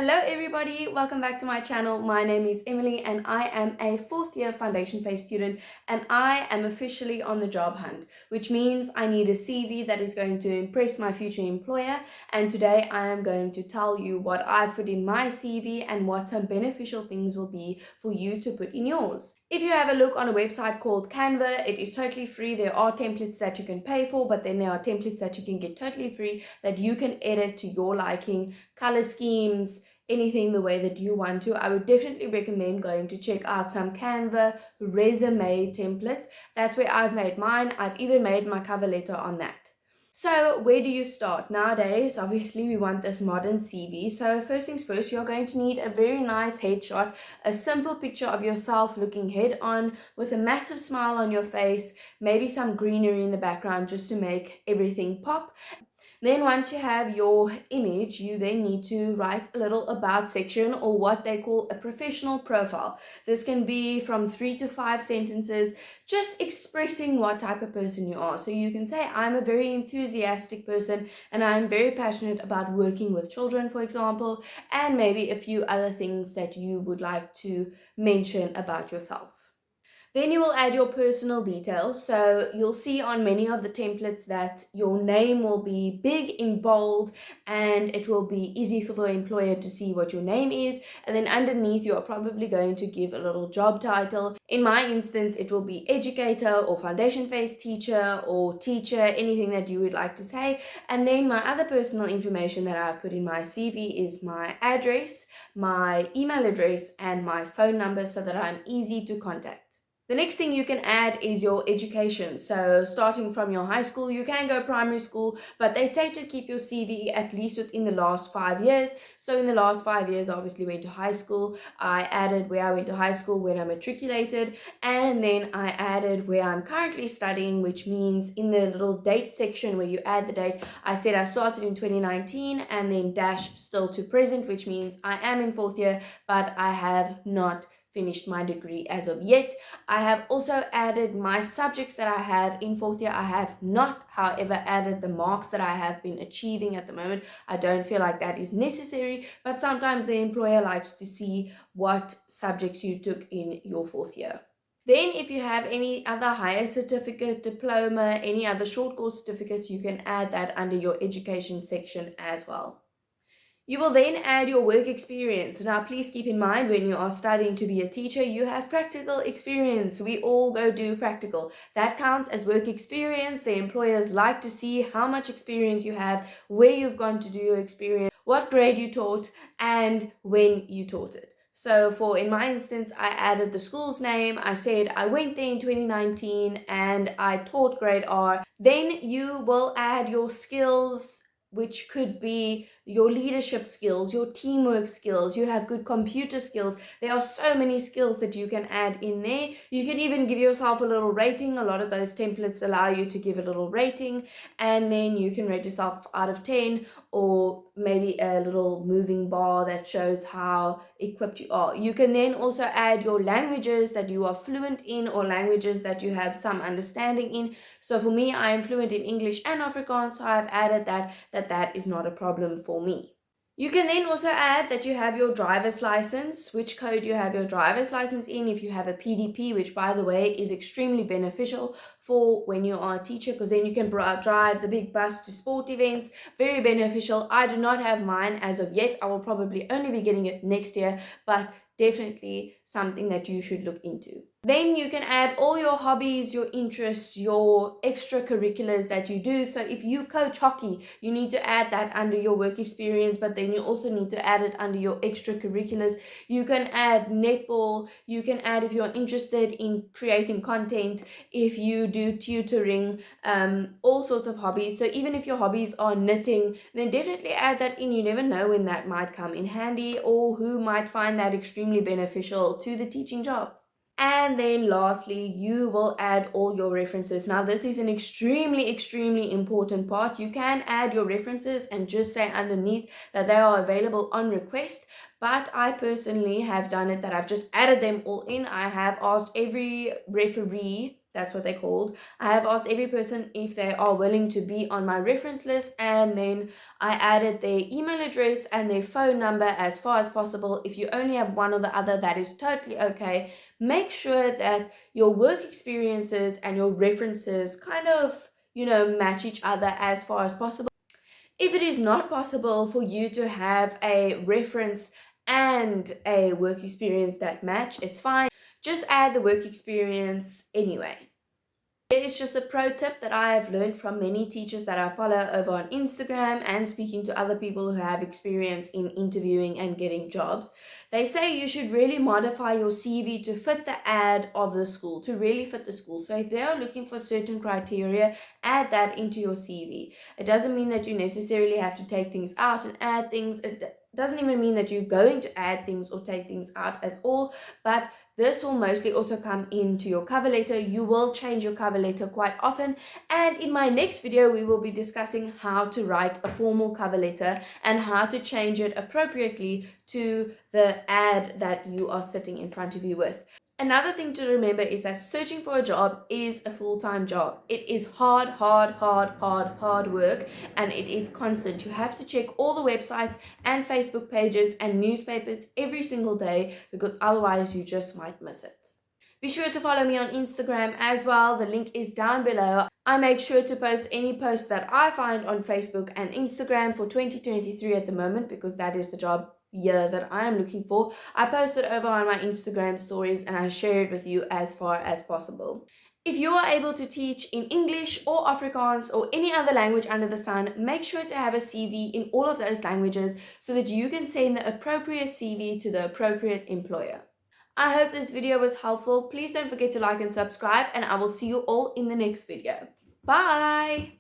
Hello everybody, welcome back to my channel. My name is Emily and I am a fourth year foundation phase student and I am officially on the job hunt, which means I need a CV that is going to impress my future employer, and today I am going to tell you what I've put in my CV and what some beneficial things will be for you to put in yours. If you have a look on a website called Canva, it is totally free. There are templates that you can pay for, but then there are templates that you can get totally free that you can edit to your liking, color schemes, anything the way that you want to. I would definitely recommend going to check out some Canva resume templates. That's where I've made mine. I've even made my cover letter on that. So where do you start? Nowadays, obviously, we want this modern CV. So first things first, you're going to need a very nice headshot, a simple picture of yourself looking head on with a massive smile on your face, maybe some greenery in the background just to make everything pop. Then once you have your image, you then need to write a little about section, or what they call a professional profile. This can be from 3 to 5 sentences, just expressing what type of person you are. So you can say, I'm a very enthusiastic person and I'm very passionate about working with children, for example, and maybe a few other things that you would like to mention about yourself. Then you will add your personal details. So you'll see on many of the templates that your name will be big in bold and it will be easy for the employer to see what your name is. And then underneath you are probably going to give a little job title. In my instance, it will be educator or foundation phase teacher or teacher, anything that you would like to say. And then my other personal information that I've put in my CV is my address, my email address, and my phone number so that I'm easy to contact. The next thing you can add is your education. So starting from your high school, you can go primary school, but they say to keep your CV at least within the last 5 years. So in the last 5 years, I obviously went to high school. I added where I went to high school when I matriculated, and then I added where I'm currently studying, which means in the little date section where you add the date, I said I started in 2019 and then dash still to present, which means I am in fourth year, but I have not finished my degree as of yet. I have also added my subjects that I have in fourth year. I have not, however, added the marks that I have been achieving at the moment. I don't feel like that is necessary, but sometimes the employer likes to see what subjects you took in your fourth year. Then if you have any other higher certificate, diploma, any other short course certificates, you can add that under your education section as well. You will then add your work experience. Now, please keep in mind when you are studying to be a teacher, you have practical experience. We all go do practical. That counts as work experience. The employers like to see how much experience you have, where you've gone to do your experience, what grade you taught, and when you taught it. So in my instance, I added the school's name. I said I went there in 2019 and I taught grade R. Then you will add your skills, which could be your leadership skills, your teamwork skills. You have good computer skills. There are so many skills that you can add in there. You can even give yourself a little rating. A lot of those templates allow you to give a little rating, and then you can rate yourself out of 10, or maybe a little moving bar that shows how equipped you are. You can then also add your languages that you are fluent in, or languages that you have some understanding in. So for me, I am fluent in English and Afrikaans, so I've added that is not a problem for me. You can then also add that you have your driver's license, which code you have your driver's license in, if you have a PDP, which by the way is extremely beneficial for when you are a teacher, because then you can drive the big bus to sport events. Very beneficial. I do not have mine as of yet. I will probably only be getting it next year, but definitely something that you should look into. Then you can add all your hobbies, your interests, your extracurriculars that you do. So if you coach hockey, you need to add that under your work experience, but then you also need to add it under your extracurriculars. You can add netball. You can add if you're interested in creating content, if you do tutoring, all sorts of hobbies. So even if your hobbies are knitting, then definitely add that in. You never know when that might come in handy, or who might find that extremely beneficial to the teaching job. And then lastly, you will add all your references. Now, this is an extremely important part. You can add your references and just say underneath that they are available on request. But I personally have done it that I've just added them all in. I have asked every referee That's what they're called. I have asked every person if they are willing to be on my reference list, and then I added their email address and their phone number as far as possible. If you only have one or the other, that is totally okay. Make sure that your work experiences and your references kind of, match each other as far as possible. If it is not possible for you to have a reference and a work experience that match, it's fine. Just add the work experience anyway. It's just a pro tip that I have learned from many teachers that I follow over on Instagram and speaking to other people who have experience in interviewing and getting jobs. They say you should really modify your CV to fit the ad of the school, to really fit the school. So if they are looking for certain criteria, add that into your CV. It doesn't mean that you necessarily have to take things out and add things. It doesn't even mean that you're going to add things or take things out at all, but this will mostly also come into your cover letter. You will change your cover letter quite often, and in my next video we will be discussing how to write a formal cover letter and how to change it appropriately to the ad that you are sitting in front of you with. Another thing to remember is that searching for a job is a full-time job. It is hard work, and it is constant. You have to check all the websites and Facebook pages and newspapers every single day, because otherwise you just might miss it. Be sure to follow me on Instagram as well. The link is down below. I make sure to post any posts that I find on Facebook and Instagram for 2023 at the moment, because that is the job year that I am looking for. I post it over on my Instagram stories and I share it with you as far as possible. If you are able to teach in English or Afrikaans or any other language under the sun, make sure to have a CV in all of those languages so that you can send the appropriate CV to the appropriate employer. I hope this video was helpful. Please don't forget to like and subscribe, and I will see you all in the next video. Bye!